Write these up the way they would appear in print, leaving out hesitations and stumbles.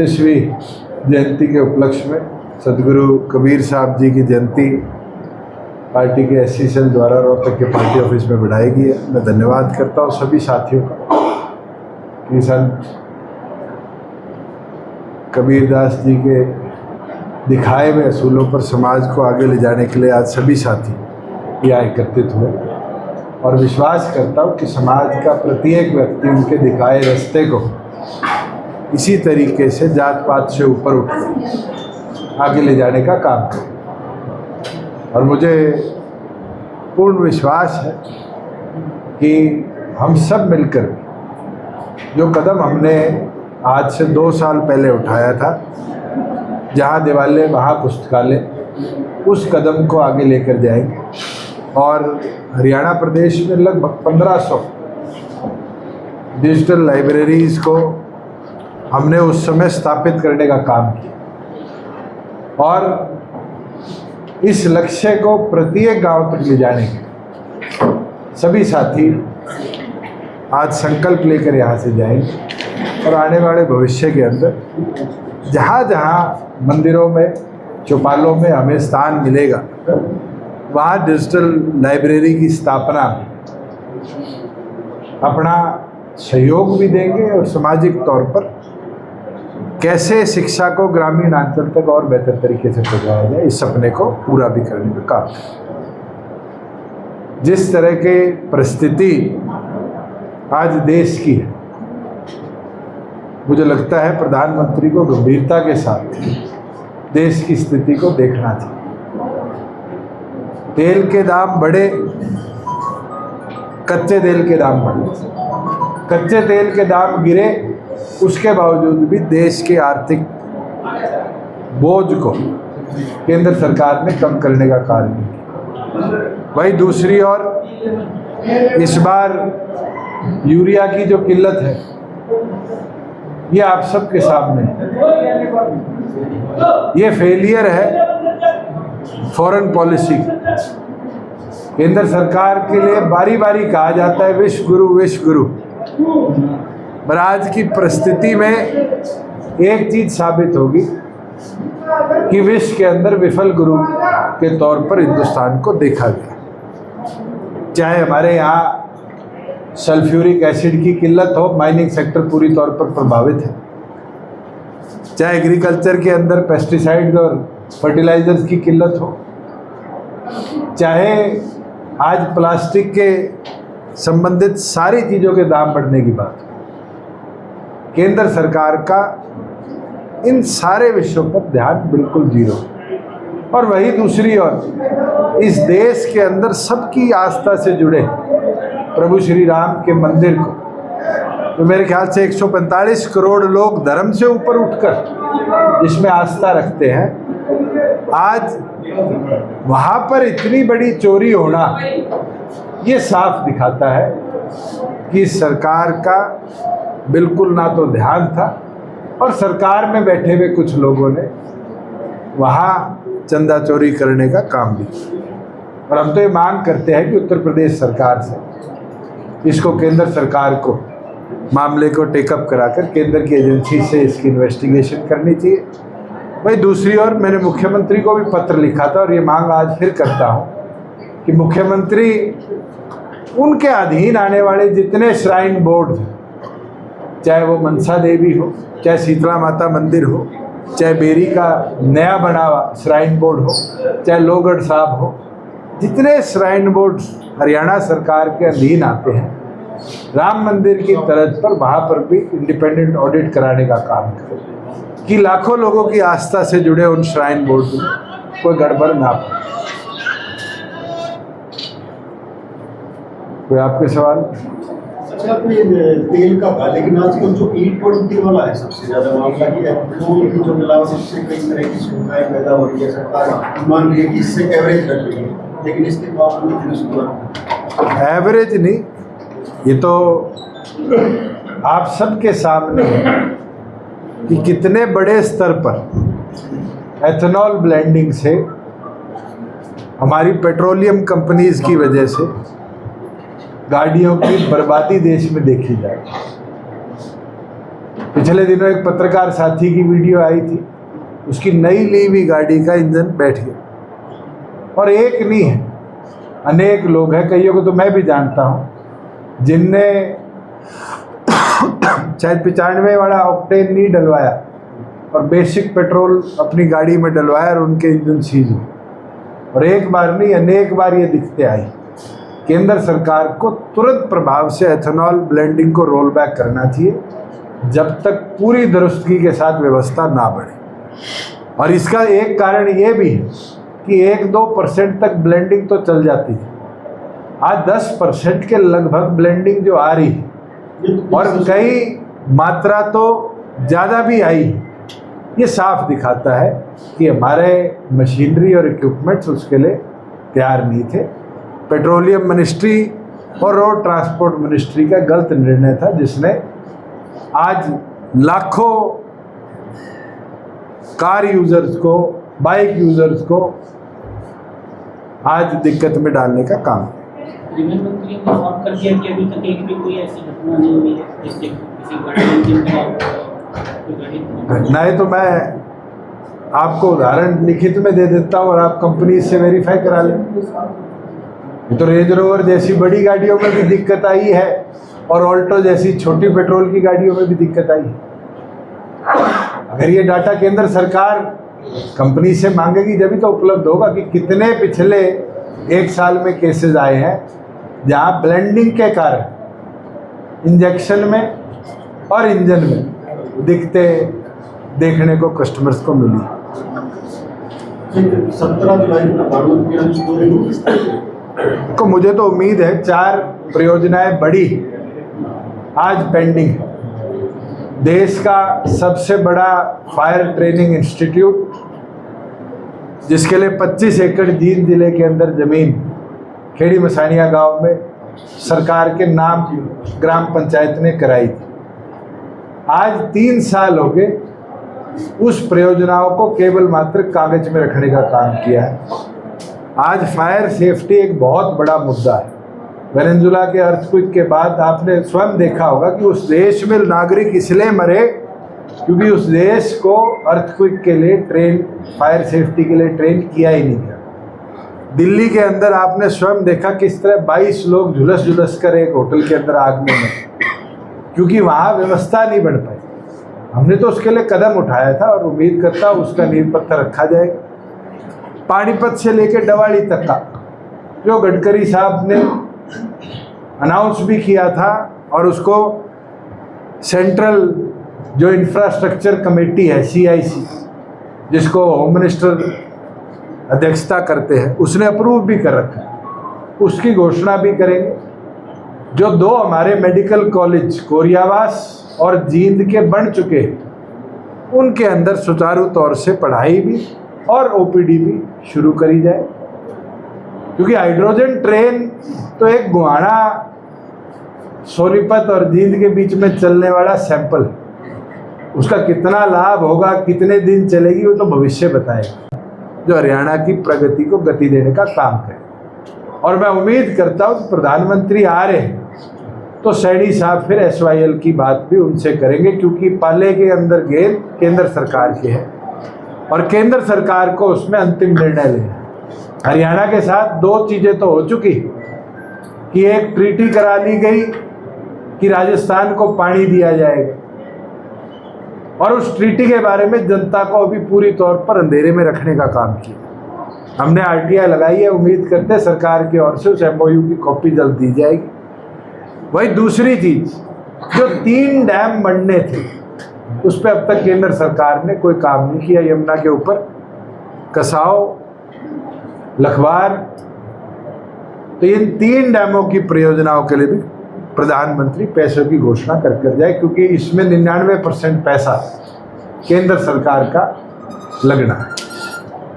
वीं जयंती के उपलक्ष्य में सदगुरु कबीर साहब जी की जयंती पार्टी के एससी सेल द्वारा रोहतक के पार्टी ऑफिस में बढ़ाई गई है। मैं धन्यवाद करता हूँ सभी साथियों का कि संत कबीरदास जी के दिखाए हुए असूलों पर समाज को आगे ले जाने के लिए आज सभी साथी यहाँ एकत्रित हुए और विश्वास करता हूँ कि समाज का प्रत्येक व्यक्ति उनके दिखाए रास्ते को इसी तरीके से जात पात से ऊपर उठकर आगे ले जाने का काम करें। और मुझे पूर्ण विश्वास है कि हम सब मिलकर जो कदम हमने आज से 2 साल पहले उठाया था, जहाँ देवालय वहाँ पुस्तकालय, उस कदम को आगे लेकर जाएंगे। और हरियाणा प्रदेश में लगभग 1500 डिजिटल लाइब्रेरीज़ को हमने उस समय स्थापित करने का काम किया और इस लक्ष्य को प्रत्येक गांव तक ले जाने के सभी साथी आज संकल्प लेकर यहाँ से जाएंगे। और आने वाले भविष्य के अंदर जहाँ जहाँ मंदिरों में चौपालों में हमें स्थान मिलेगा, वहाँ डिजिटल लाइब्रेरी की स्थापना अपना सहयोग भी देंगे और सामाजिक तौर पर कैसे शिक्षा को ग्रामीण अंचल तक और बेहतर तरीके से पहुँचाया जाए, इस सपने को पूरा भी करने का काम। जिस तरह के परिस्थिति आज देश की है, मुझे लगता है प्रधानमंत्री को गंभीरता के साथ देश की स्थिति को देखना चाहिए। तेल के दाम बढ़े, कच्चे तेल के दाम बढ़े, कच्चे तेल के दाम गिरे, उसके बावजूद भी देश के आर्थिक बोझ को केंद्र सरकार ने कम करने का कार्य किया। वही दूसरी ओर इस बार यूरिया की जो किल्लत है, ये आप सबके सामने है। ये फेलियर है फॉरेन पॉलिसी। केंद्र सरकार के लिए बारी बारी कहा जाता है विश्व गुरु, पर आज की परिस्थिति में एक चीज साबित होगी कि विश्व के अंदर विफल गुरु के तौर पर हिंदुस्तान को देखा गया। चाहे हमारे यहाँ सल्फ्यूरिक एसिड की किल्लत हो, माइनिंग सेक्टर पूरी तौर पर प्रभावित है। चाहे एग्रीकल्चर के अंदर पेस्टिसाइड्स और फर्टिलाइजर्स की किल्लत हो, चाहे आज प्लास्टिक के संबंधित सारी चीज़ों के दाम बढ़ने की बात, केंद्र सरकार का इन सारे विषयों पर ध्यान बिल्कुल जीरो। और वही दूसरी ओर इस देश के अंदर सबकी आस्था से जुड़े प्रभु श्री राम के मंदिर को, तो मेरे ख्याल से 145 करोड़ लोग धर्म से ऊपर उठकर जिसमें आस्था रखते हैं, आज वहाँ पर इतनी बड़ी चोरी होना, ये साफ दिखाता है कि सरकार का बिल्कुल ना तो ध्यान था और सरकार में बैठे हुए कुछ लोगों ने वहाँ चंदा चोरी करने का काम भी किया। और हम तो ये मांग करते हैं कि उत्तर प्रदेश सरकार से इसको केंद्र सरकार को मामले को टेकअप कराकर केंद्र की एजेंसी से इसकी इन्वेस्टिगेशन करनी चाहिए। वही दूसरी ओर मैंने मुख्यमंत्री को भी पत्र लिखा था और ये मांग आज फिर करता हूँ कि मुख्यमंत्री उनके अधीन आने वाले जितने श्राइन बोर्ड, चाहे वो मनसा देवी हो, चाहे शीतला माता मंदिर हो, चाहे बेरी का नया बना हुआ श्राइन बोर्ड हो, चाहे लोहगढ़ साहब हो, जितने श्राइन बोर्ड हरियाणा सरकार के अधीन आते हैं, राम मंदिर की तर्ज पर वहाँ पर भी इंडिपेंडेंट ऑडिट कराने का काम करें कि लाखों लोगों की आस्था से जुड़े उन श्राइन बोर्ड में कोई गड़बड़ ना पाए। कोई आपके सवाल? अच्छा, तेल का था, लेकिन आजकल जो ईट पड़ती वाला है सबसे ज्यादा मामला ये है, पेट्रोल की जो मिलावट, इससे कई तरह की शिकायत पैदा हो रही है। सरकार मान रही है कि इससे एवरेज घट रही है, लेकिन इसके बावजूद एवरेज नहीं, ये तो आप सबके सामने है कि कितने बड़े स्तर पर एथेनॉल ब्लेंडिंग से हमारी पेट्रोलियम कंपनीज की वजह से गाड़ियों की बर्बादी देश में देखी जाए। पिछले दिनों एक पत्रकार साथी की वीडियो आई थी, उसकी नई ली हुई गाड़ी का इंजन बैठ गया। और एक नहीं है, अनेक लोग हैं, कईयों को तो मैं भी जानता हूँ, जिनने शायद 95 वाला ऑक्टेन नहीं डलवाया और बेसिक पेट्रोल अपनी गाड़ी में डलवाया और उनके इंजन सीज हुए। और एक बार नहीं, अनेक बार ये दिक्कतें आई। केंद्र सरकार को तुरंत प्रभाव से एथेनॉल ब्लेंडिंग को रोल बैक करना चाहिए, जब तक पूरी दुरुस्तगी के साथ व्यवस्था ना बढ़े। और इसका एक कारण ये भी है कि 1-2% तक ब्लेंडिंग तो चल जाती है, आज 10% के लगभग ब्लेंडिंग जो आ रही है और कई मात्रा तो ज़्यादा भी आई है। ये साफ दिखाता है कि हमारे मशीनरी और इक्विपमेंट्स उसके लिए तैयार नहीं थे। पेट्रोलियम मिनिस्ट्री और रोड ट्रांसपोर्ट मिनिस्ट्री का गलत निर्णय था, जिसने आज लाखों कार यूजर्स को, बाइक यूजर्स को आज दिक्कत में डालने का काम। परिवहन मंत्री ने साफ कर दिया कि अभी तक एक भी कोई ऐसी घटना नहीं हुई है जिससे किसी गाड़ी इंजन खराब हो। घटनाएं तो मैं आपको उदाहरण लिखित में दे देता हूँ और आप कंपनी से वेरीफाई करा लें। ये तो रेंज रोवर जैसी बड़ी गाड़ियों में भी दिक्कत आई है और ऑल्टो जैसी छोटी पेट्रोल की गाड़ियों में भी दिक्कत आई है। अगर ये डाटा केंद्र सरकार कंपनी से मांगेगी जब तो उपलब्ध होगा कि कितने पिछले 1 साल में केसेस आए हैं जहाँ ब्लेंडिंग के कारण इंजेक्शन में और इंजन में दिक्कतें देखने को कस्टमर्स को मिली। 17 जुलाई को प्रधानमंत्री को मुझे तो उम्मीद है 4 परियोजनाएं बड़ी आज पेंडिंग है। देश का सबसे बड़ा फायर ट्रेनिंग इंस्टीट्यूट, जिसके लिए 25 एकड़ जींद जिले के अंदर जमीन खेड़ी मसानिया गांव में सरकार के नाम ग्राम पंचायत ने कराई थी। आज 3 साल हो गए उस परियोजनाओं को केवल मात्र कागज में रखने का काम किया है। आज फायर सेफ्टी एक बहुत बड़ा मुद्दा है। वेनेजुला के अर्थक्वेक के बाद आपने स्वयं देखा होगा कि उस देश में नागरिक इसलिए मरे क्योंकि उस देश को अर्थक्वेक के लिए फायर सेफ्टी के लिए ट्रेन किया ही नहीं गया। दिल्ली के अंदर आपने स्वयं देखा किस तरह 22 लोग झुलस कर एक होटल के अंदर आग में मरे क्योंकि वहाँ व्यवस्था नहीं बन पाई। हमने तो उसके लिए कदम उठाया था और उम्मीद करता हूँ उसका नींव पत्थर रखा जाएगा। पानीपत से लेकर डवाड़ी तक का जो गडकरी साहब ने अनाउंस भी किया था और उसको सेंट्रल जो इंफ्रास्ट्रक्चर कमेटी है CIC, जिसको होम मिनिस्टर अध्यक्षता करते हैं, उसने अप्रूव भी कर रखा है, उसकी घोषणा भी करेंगे। जो 2 हमारे मेडिकल कॉलेज कोरियावास और जींद के बन चुके हैं, उनके अंदर सुचारू तौर से पढ़ाई भी और OPD भी शुरू करी जाए। क्योंकि हाइड्रोजन ट्रेन तो एक गुहाना सोनीपत और जींद के बीच में चलने वाला सैंपल है। उसका कितना लाभ होगा, कितने दिन चलेगी, वो तो भविष्य बताएगा, जो हरियाणा की प्रगति को गति देने का काम करे। और मैं उम्मीद करता हूँ प्रधानमंत्री आ रहे हैं तो सैनी साहब फिर SYL की बात भी उनसे करेंगे, क्योंकि पाले के अंदर गेंद केंद्र सरकार की है और केंद्र सरकार को उसमें अंतिम निर्णय लेना। हरियाणा के साथ 2 चीज़ें तो हो चुकी कि एक ट्रीटी करा ली गई कि राजस्थान को पानी दिया जाएगा और उस ट्रीटी के बारे में जनता को अभी पूरी तौर पर अंधेरे में रखने का काम किया। हमने RTI लगाई है, उम्मीद करते हैं सरकार की ओर से उस MOU की कॉपी जल्द दी जाएगी। वही दूसरी चीज, जो 3 डैम बनने थे उस पर अब तक केंद्र सरकार ने कोई काम नहीं किया। यमुना के ऊपर कसाव, लखवार, तो इन 3 डैमों की परियोजनाओं के लिए भी प्रधानमंत्री पैसों की घोषणा कर जाए, क्योंकि इसमें 99% पैसा केंद्र सरकार का लगना है।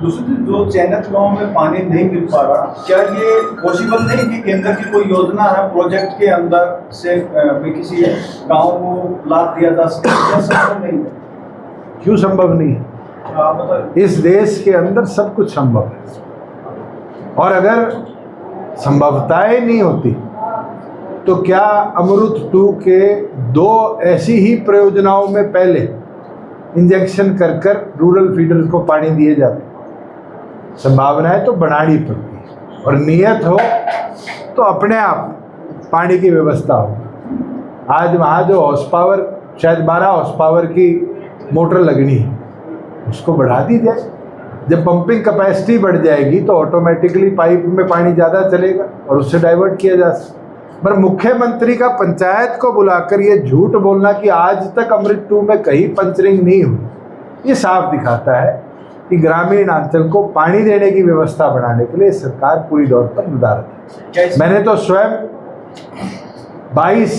दूसरी जो चयनित गाँव में पानी नहीं मिल पा रहा, क्या ये पॉसिबल नहीं कि केंद्र की कोई योजना है प्रोजेक्ट के अंदर से किसी गांव को लाभ दिया जा सके? संभव नहीं है। क्यों संभव नहीं है? आप बताइए। इस देश के अंदर सब कुछ संभव है और अगर संभवताएं नहीं होती तो क्या अमृत 2 के 2 ऐसी ही परियोजनाओं में पहले इंजेक्शन कर रूरल फीडर्स को पानी दिए जाते? संभावनाएं तो बढ़ानी पड़ती है, और नियत हो तो अपने आप पानी की व्यवस्था हो। आज वहाँ जो हॉर्स पावर, शायद 12 हॉर्स पावर की मोटर लगनी है, उसको बढ़ा दी जाए। जब पंपिंग कैपेसिटी बढ़ जाएगी तो ऑटोमेटिकली पाइप में पानी ज़्यादा चलेगा और उससे डाइवर्ट किया जा सकता। पर मुख्यमंत्री का पंचायत को बुलाकर ये झूठ बोलना कि आज तक अमृत 2 में कहीं पंचरिंग नहीं हुई, ये साफ दिखाता है कि ग्रामीण अंचल को पानी देने की व्यवस्था बनाने के लिए सरकार पूरी तौर पर निर्धारित है। मैंने तो स्वयं 22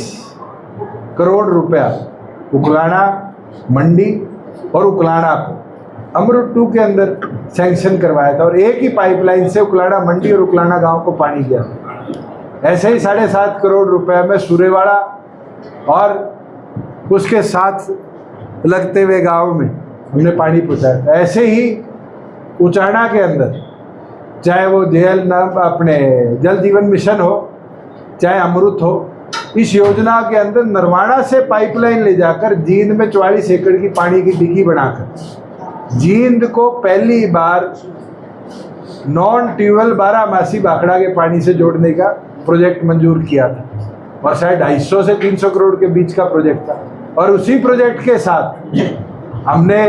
करोड़ रुपया उकलाना मंडी और उकलाना को अमृत 2 के अंदर सैंक्शन करवाया था, और एक ही पाइपलाइन से उकलाना मंडी और उकलाना गांव को पानी दिया। ऐसे ही 7.5 करोड़ रुपए में सूरेवाड़ा और उसके साथ लगते हुए गांव में हमने पानी पहुंचाया था। ऐसे ही उचाना के अंदर, चाहे वो अपने जल जीवन मिशन हो, चाहे अमृत हो, इस योजना के अंदर नरवाड़ा से पाइपलाइन ले जाकर जींद में 44 एकड़ की पानी की डिगी बनाकर जींद को पहली बार नॉन ट्यूबवेल 12 बाखड़ा के पानी से जोड़ने का प्रोजेक्ट मंजूर किया था, और शायद 250 से 300 करोड़ के बीच का प्रोजेक्ट था। और उसी प्रोजेक्ट के साथ हमने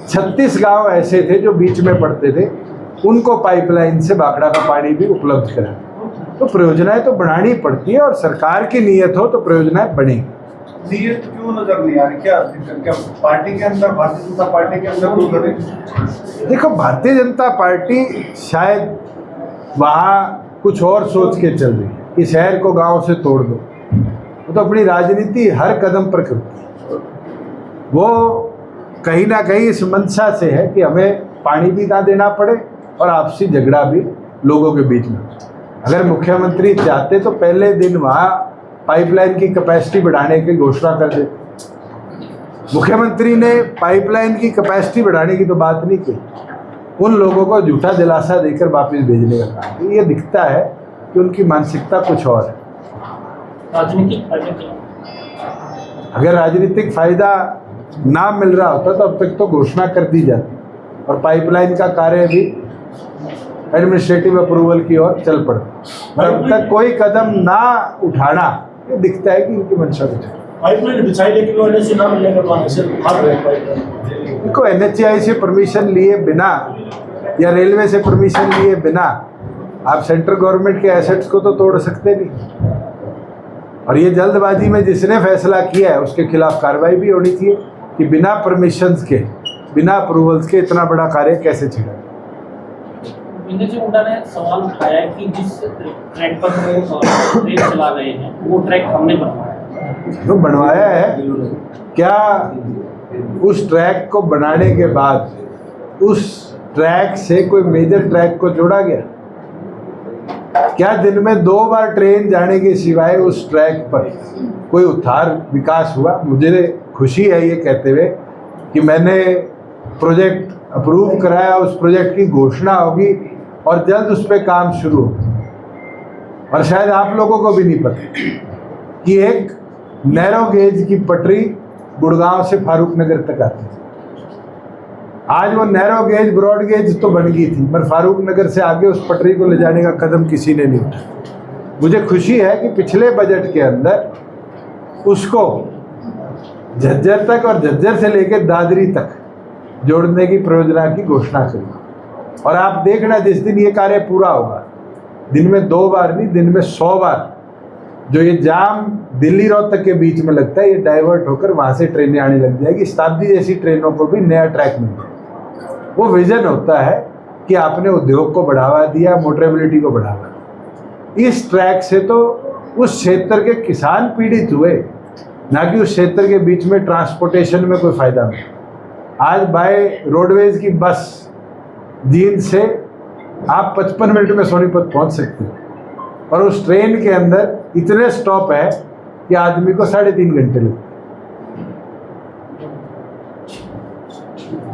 36 गांव ऐसे थे जो बीच में पड़ते थे, उनको पाइपलाइन से बाखड़ा का पानी भी उपलब्ध करा। तो परियोजनाएं तो बढ़ानी पड़ती है, और सरकार की नीयत हो तो परियोजनाएं बनेंगी। नीयत क्यों नजर नहीं आ रही? क्या पार्टी के अंदर, भारतीय जनता पार्टी के अंदर कोई बने? देखो, भारतीय जनता पार्टी शायद वहाँ कुछ और सोच के चल रही है कि शहर को गांव से तोड़ दो। वो तो अपनी राजनीति हर कदम पर करती है। वो कहीं ना कहीं इस मंशा से है कि हमें पानी भी ना देना पड़े और आपसी झगड़ा भी लोगों के बीच में। अगर मुख्यमंत्री चाहते तो पहले दिन वहाँ पाइपलाइन की कैपेसिटी बढ़ाने की घोषणा कर देते। मुख्यमंत्री ने पाइपलाइन की कैपेसिटी बढ़ाने की तो बात नहीं की, उन लोगों को झूठा दिलासा देकर वापस भेजने का काम। ये दिखता है कि उनकी मानसिकता कुछ और है। राजनीतिक फायदा, अगर राजनीतिक फायदा ना मिल रहा होता तो अब तक तो घोषणा कर दी जाती, और पाइपलाइन का कार्य भी एडमिनिस्ट्रेटिव अप्रूवल की ओर चल पड़ता। अब तक कोई कदम ना उठाना, ये दिखता है कि इनकी मंशा कुछ है। पाइपलाइन बिछाई लेकिन वो NHAI ना मिलने के बाद से भाग रहे पाइपलाइन। देखो, NHAI से परमिशन लिए बिना या रेलवे से परमिशन लिए बिना आप सेंट्रल गवर्नमेंट के एसेट्स को तो तोड़ सकते नहीं। और ये जल्दबाजी में जिसने फैसला किया है उसके खिलाफ कार्रवाई भी होनी चाहिए कि बिना परमिशंस के, बिना अप्रूवल्स के इतना बड़ा कार्य कैसे छिड़ा। इंद्र जी हुड्डा ने सवाल उठाया है कि जिस ट्रैक पर वो ट्रेन चला रहे हैं वो ट्रैक हमने बनवाया। तो बनवाया है क्या? उस ट्रैक को बनाने के बाद उस ट्रैक से कोई मेजर ट्रैक को जोड़ा गया? क्या दिन में 2 बार ट्रेन जाने के सिवाय उस ट्रैक पर कोई उद्धार विकास हुआ? मुझे खुशी है ये कहते हुए कि मैंने प्रोजेक्ट अप्रूव कराया, उस प्रोजेक्ट की घोषणा होगी और जल्द उस पर काम शुरू होगा। और शायद आप लोगों को भी नहीं पता कि एक नैरो गेज की पटरी गुड़गांव से फारूक नगर तक आती है। आज वो नैरो गेज, ब्रॉड गेज तो बन गई थी, पर फारूक नगर से आगे उस पटरी को ले जाने का कदम किसी ने नहीं उठाया। मुझे खुशी है कि पिछले बजट के अंदर उसको झज्जर तक और झज्जर से लेकर दादरी तक जोड़ने की परियोजना की घोषणा करी। और आप देखना, जिस दिन ये कार्य पूरा होगा, दिन में 2 बार नहीं, दिन में 100 बार जो ये जाम दिल्ली रोहतक के बीच में लगता है, ये डाइवर्ट होकर वहाँ से ट्रेनें आने लग जाएगी। शताब्दी जैसी ट्रेनों को भी नया ट्रैक मिल जाएगा। वो विजन होता है कि आपने उद्योग को बढ़ावा दिया, मोटरेबिलिटी को बढ़ावा दिया। इस ट्रैक से तो उस क्षेत्र के किसान पीड़ित हुए, ना कि उस क्षेत्र के बीच में ट्रांसपोर्टेशन में कोई फायदा नहीं। आज बाय रोडवेज की बस जींद से आप 55 मिनट में सोनीपत पहुंच सकते हो, और उस ट्रेन के अंदर इतने स्टॉप है कि आदमी को 3.5 घंटे लगते।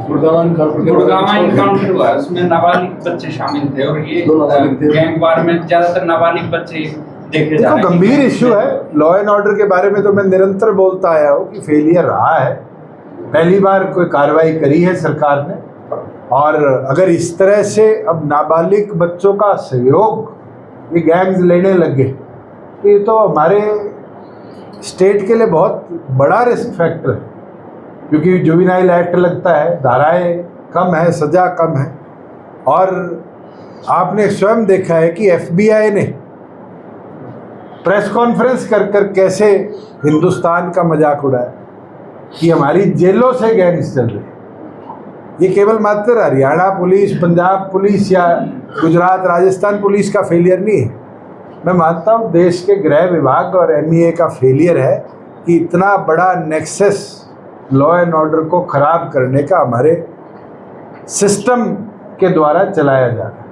गुड़गांव इनकाउंटर हुआ, उसमें नाबालिग बच्चे शामिल थे, और ये गैंग वार में ज्यादातर नाबालिग बच्चे देखे जा देखो रहे हैं। गंभीर इश्यू है। लॉ एंड ऑर्डर के बारे में तो मैं निरंतर बोलता आया हूँ कि फेलियर रहा है। पहली बार कोई कार्रवाई करी है सरकार ने, और अगर इस तरह से अब नाबालिग बच्चों का सहयोग ये गैंग्स लेने लगे तो ये तो हमारे स्टेट के लिए बहुत बड़ा रिस्क फैक्टर है, क्योंकि जुवेनाइल एक्ट लगता है, धाराएं कम है, सज़ा कम है। और आपने स्वयं देखा है कि FBI ने प्रेस कॉन्फ्रेंस कर कर कैसे हिंदुस्तान का मजाक उड़ाया कि हमारी जेलों से गैंग्स चल रहे हैं। ये केवल मात्र हरियाणा पुलिस, पंजाब पुलिस या गुजरात राजस्थान पुलिस का फेलियर नहीं है। मैं मानता हूँ देश के गृह विभाग और MEA का फेलियर है कि इतना बड़ा नेक्सस लॉ एंड ऑर्डर को ख़राब करने का हमारे सिस्टम के द्वारा चलाया जा रहा है।